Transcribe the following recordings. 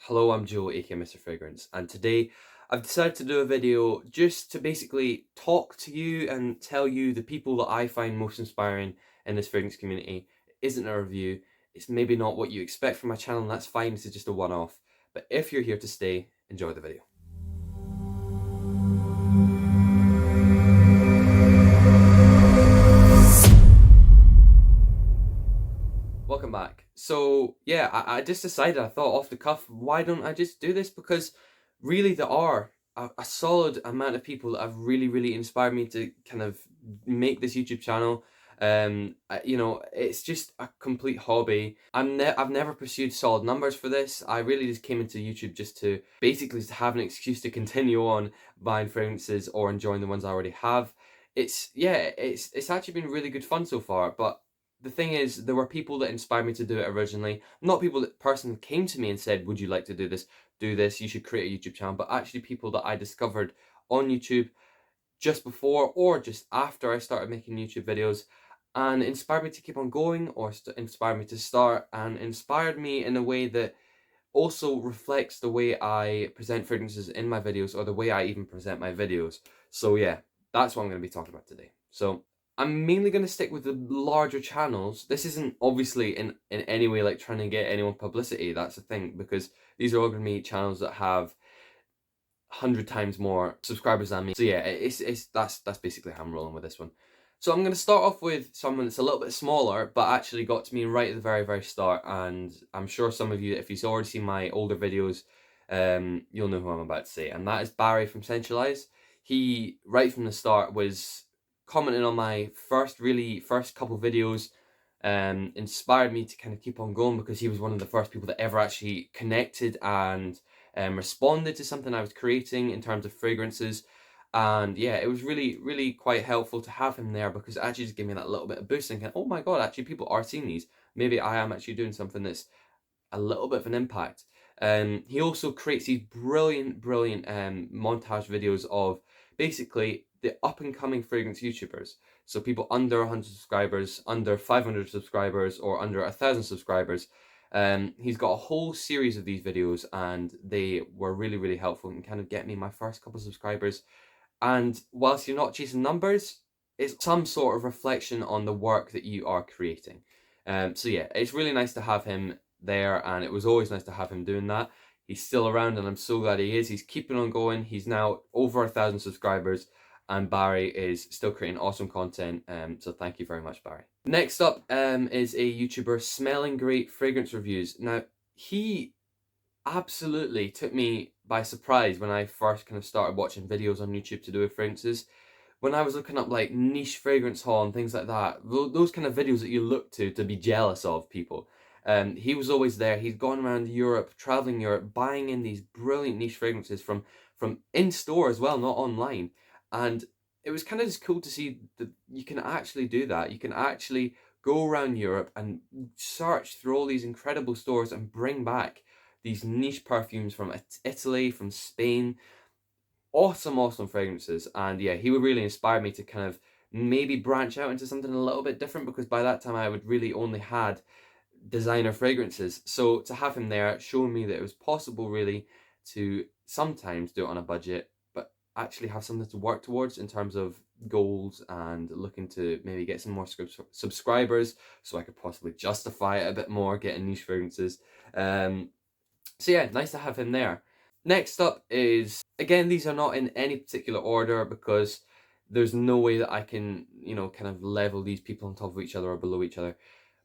Hello, I'm Joe, aka Mr. Fragrance, and today I've decided to do a video just to basically talk to you and tell you the people that I find most inspiring in this fragrance community. It isn't a review, it's maybe not what you expect from my channel, and that's fine, this is just a one-off. But if you're here to stay, enjoy the video. Welcome back. So yeah, I just decided, I thought off the cuff, why don't I just do this? Because really there are a solid amount of people that have really inspired me to kind of make this YouTube channel. It's just a complete hobby. I've never pursued solid numbers for this. I really just came into YouTube just to basically just have an excuse to continue on buying fragrances or enjoying the ones I already have. It's actually been really good fun so far, but the thing is, there were people that inspired me to do it originally. Not people that personally came to me and said, would you like to do this? Do this, you should create a YouTube channel. But actually people that I discovered on YouTube just before or just after I started making YouTube videos, and inspired me to keep on going, or inspired me to start, and inspired me in a way that also reflects the way I present fragrances in my videos, or the way I even present my videos. So yeah, that's what I'm going to be talking about today. So I'm mainly going to stick with the larger channels. This isn't obviously in any way like trying to get anyone publicity, that's the thing, because these are all going to be channels that have 100 times more subscribers than me. So yeah, that's basically how I'm rolling with this one. So I'm going to start off with someone that's a little bit smaller, but actually got to me right at the very start. And I'm sure some of you, if you've already seen my older videos, you'll know who I'm about to say. And that is Barry from Centurion. He, right from the start, was commenting on my first couple videos, inspired me to kind of keep on going, because he was one of the first people that ever actually connected and responded to something I was creating in terms of fragrances. And yeah, it was really quite helpful to have him there, because it actually just gave me that little bit of boost, thinking, oh my god, actually people are seeing these. Maybe I am actually doing something that's a little bit of an impact. He also creates these brilliant montage videos of basically the up and coming fragrance YouTubers. So people under 100 subscribers, under 500 subscribers, or under 1,000 subscribers. He's got a whole series of these videos, and they were really helpful and kind of get me my first couple of subscribers. And whilst you're not chasing numbers, it's some sort of reflection on the work that you are creating. So yeah, it's really nice to have him there, and it was always nice to have him doing that. He's still around, and I'm so glad he is. He's keeping on going. He's now over 1,000 subscribers, and Barry is still creating awesome content. So thank you very much, Barry. Next up is a YouTuber, Smelling Great Fragrance Reviews. Now, he absolutely took me by surprise when I first kind of started watching videos on YouTube to do with fragrances. When I was looking up like niche fragrance haul and things like that, those kind of videos that you look to be jealous of people. He was always there. He'd gone around Europe, traveling Europe, buying in these brilliant niche fragrances from in store as well, not online. And it was kind of just cool to see that you can actually do that. You can actually go around Europe and search through all these incredible stores and bring back these niche perfumes from Italy, from Spain. Awesome fragrances. And yeah, he would really inspire me to kind of maybe branch out into something a little bit different, because by that time I would really only had designer fragrances. So to have him there showing me that it was possible really to sometimes do it on a budget, but actually have something to work towards in terms of goals, and looking to maybe get some more subscribers so I could possibly justify it a bit more, getting niche fragrances. So yeah, nice to have him there. Next up is, again, these are not in any particular order, because there's no way that I can, kind of level these people on top of each other or below each other.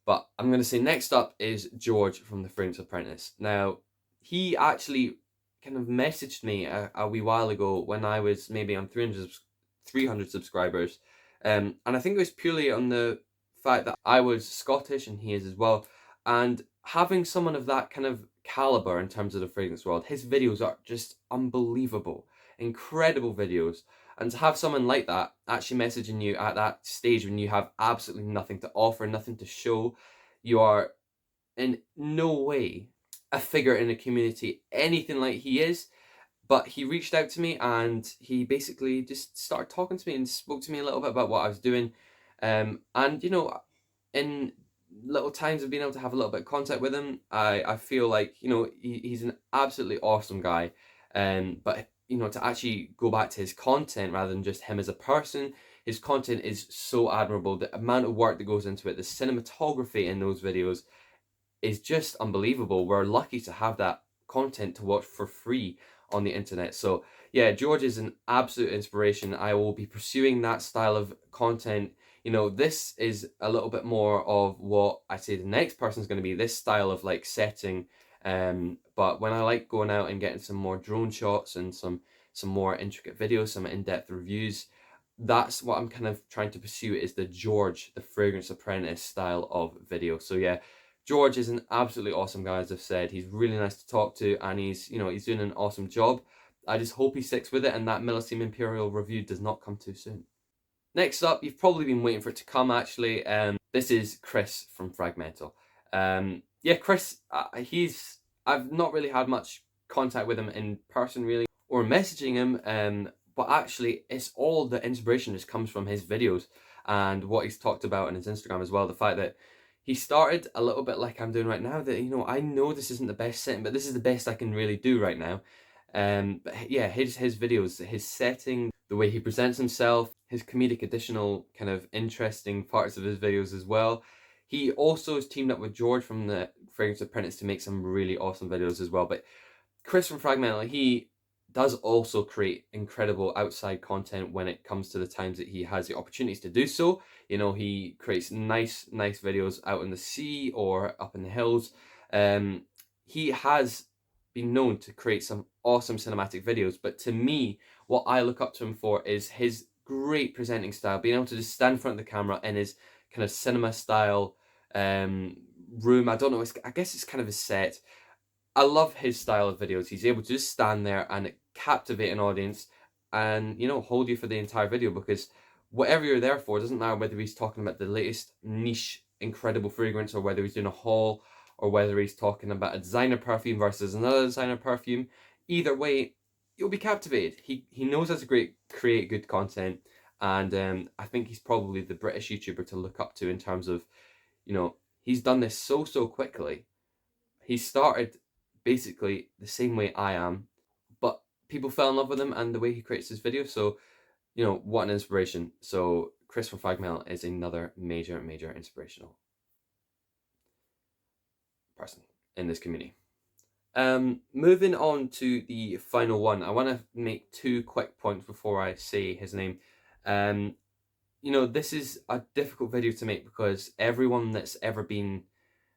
But I'm going to say next up is George from the Fragrance Apprentice. Now, he actually kind of messaged me a wee while ago when I was maybe on 300 subscribers. And I think it was purely on the fact that I was Scottish and he is as well. And having someone of that kind of caliber in terms of the fragrance world, his videos are just unbelievable, incredible videos. And to have someone like that actually messaging you at that stage when you have absolutely nothing to offer, nothing to show, you are in no way a figure in the community, anything like he is. But he reached out to me, and he basically just started talking to me and spoke to me a little bit about what I was doing. And in little times of being able to have a little bit of contact with him, I feel like, you know, he's an absolutely awesome guy. But, you know, to actually go back to his content rather than just him as a person, his content is so admirable. The amount of work that goes into it, the cinematography in those videos is just unbelievable. We're lucky to have that content to watch for free on the internet. So yeah, George is an absolute inspiration. I will be pursuing that style of content. You know, this is a little bit more of what I say the next person's going to be, this style of like setting. But when I like going out and getting some more drone shots and some more intricate videos, some in-depth reviews, that's what I'm kind of trying to pursue, is the George, the Fragrance Apprentice style of video. So yeah, George is an absolutely awesome guy, as I've said. He's really nice to talk to, and he's, you know, he's doing an awesome job. I just hope he sticks with it and that Millesime Imperial review does not come too soon. Next up, you've probably been waiting for it to come actually. This is Chris from Fragmental. Yeah, Chris, I've not really had much contact with him in person really, or messaging him, but actually it's all the inspiration just comes from his videos and what he's talked about on his Instagram as well. The fact that he started a little bit like I'm doing right now, that, you know, I know this isn't the best setting, but this is the best I can really do right now. But yeah, his videos, his setting, the way he presents himself, his comedic additional kind of interesting parts of his videos as well. He also has teamed up with George from the Fragrance Apprentice to make some really awesome videos as well. But Chris from Fragmental, he does also create incredible outside content when it comes to the times that he has the opportunities to do so. You know, he creates nice videos out in the sea or up in the hills. He has been known to create some awesome cinematic videos, but to me, what I look up to him for is his great presenting style, being able to just stand in front of the camera in his kind of cinema style room. I don't know, I guess it's kind of a set. I love his style of videos. He's able to just stand there and captivate an audience and, you know, hold you for the entire video, because whatever you're there for, it doesn't matter whether he's talking about the latest niche incredible fragrance, or whether he's doing a haul, or whether he's talking about a designer perfume versus another designer perfume. Either way, you'll be captivated. He knows how to create good content, and I think he's probably the British YouTuber to look up to in terms of, you know, he's done this so quickly. He started basically the same way I am, but people fell in love with him and the way he creates his videos. So, you know, what an inspiration. So Chris from Fragmental is another major inspirational person in this community. Moving on to the final one, I want to make two quick points before I say his name. You know, this is a difficult video to make because everyone that's ever been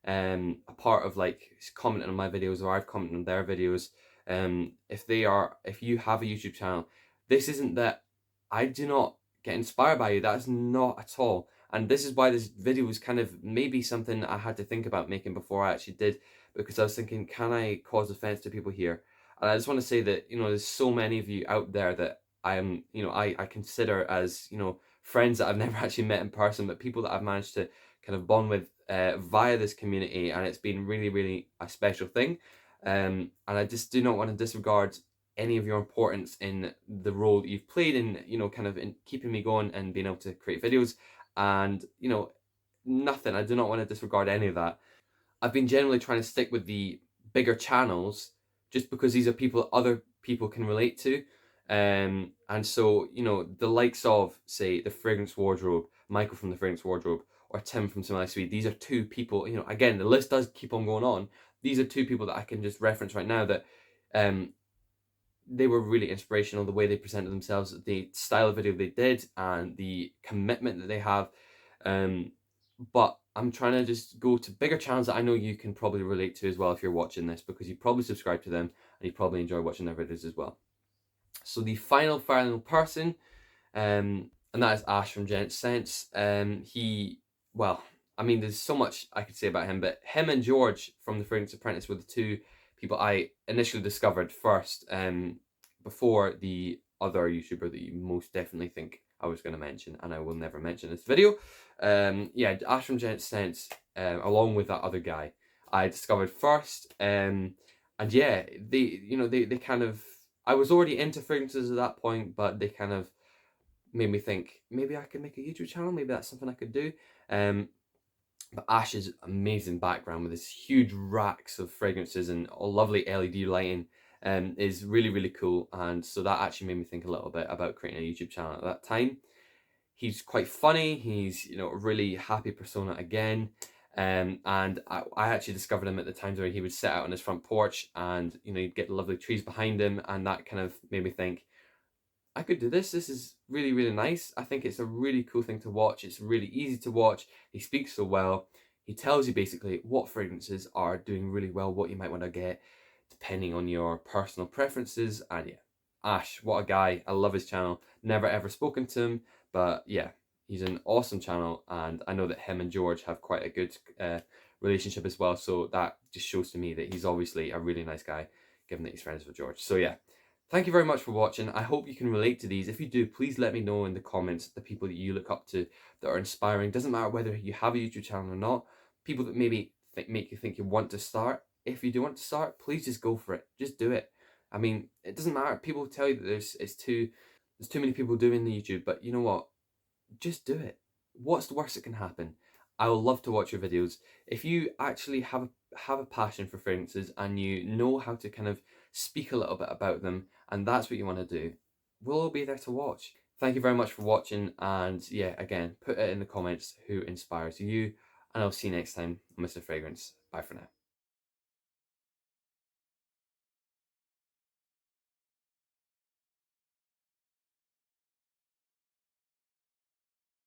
a part of like commenting on my videos, or I've commented on their videos, if you have a YouTube channel, this isn't that I do not get inspired by you. That's not at all. And this is why this video was kind of maybe something I had to think about making before I actually did, because I was thinking, can I cause offense to people here? And I just want to say that, you know, there's so many of you out there that I am, you know, I consider as, you know, friends that I've never actually met in person, but people that I've managed to kind of bond with via this community, and it's been really a special thing. And I just do not want to disregard any of your importance in the role that you've played in, you know, kind of in keeping me going and being able to create videos. And, you know, nothing, I do not want to disregard any of that. I've been generally trying to stick with the bigger channels just because these are people other people can relate to. And so, you know, the likes of, say, the Fragrance Wardrobe, Michael from the Fragrance Wardrobe, or Tim from Smelly Sweed, these are two people, you know, again, the list does keep on going on. These are two people that I can just reference right now that they were really inspirational, the way they presented themselves, the style of video they did, and the commitment that they have. But I'm trying to just go to bigger channels that I know you can probably relate to as well if you're watching this, because you probably subscribe to them and you probably enjoy watching their videos as well. So the final person, and that is Ash from Gents Scents. Well, I mean, there's so much I could say about him, but him and George from the Fragrance Apprentice were the two people I initially discovered first, before the other YouTuber that you most definitely think I was going to mention, and I will never mention this video. Yeah, Ash from Gents Scents, along with that other guy, I discovered first, and yeah, they kind of, I was already into fragrances at that point, but they kind of made me think maybe I could make a YouTube channel. Maybe that's something I could do. But Ash's amazing background with his huge racks of fragrances and lovely LED lighting is really, really cool. And so that actually made me think a little bit about creating a YouTube channel at that time. He's quite funny. He's, you know, a really happy persona again. And I actually discovered him at the times where he would sit out on his front porch and, you know, you'd get the lovely trees behind him. And that kind of made me think, I could do this. This is really, really nice. I think it's a really cool thing to watch. It's really easy to watch. He speaks so well. He tells you basically what fragrances are doing really well, what you might want to get, depending on your personal preferences. And yeah, Ash, what a guy. I love his channel. Never ever spoken to him, but yeah, he's an awesome channel. And I know that him and George have quite a good relationship as well. So that just shows to me that he's obviously a really nice guy, given that he's friends with George. So yeah. Thank you very much for watching. I hope you can relate to these. If you do, please let me know in the comments the people that you look up to that are inspiring. Doesn't matter whether you have a YouTube channel or not. People that maybe make you think you want to start. If you do want to start, please just go for it. Just do it. I mean, it doesn't matter. People tell you that there's too many people doing the YouTube, but you know what? Just do it. What's the worst that can happen? I will love to watch your videos. If you actually have a passion for fragrances and you know how to kind of speak a little bit about them, and that's what you want to do, we'll all be there to watch. Thank you very much for watching, and yeah, again, put it in the comments who inspires you, and I'll see you next time on Mr. Fragrance. Bye for now.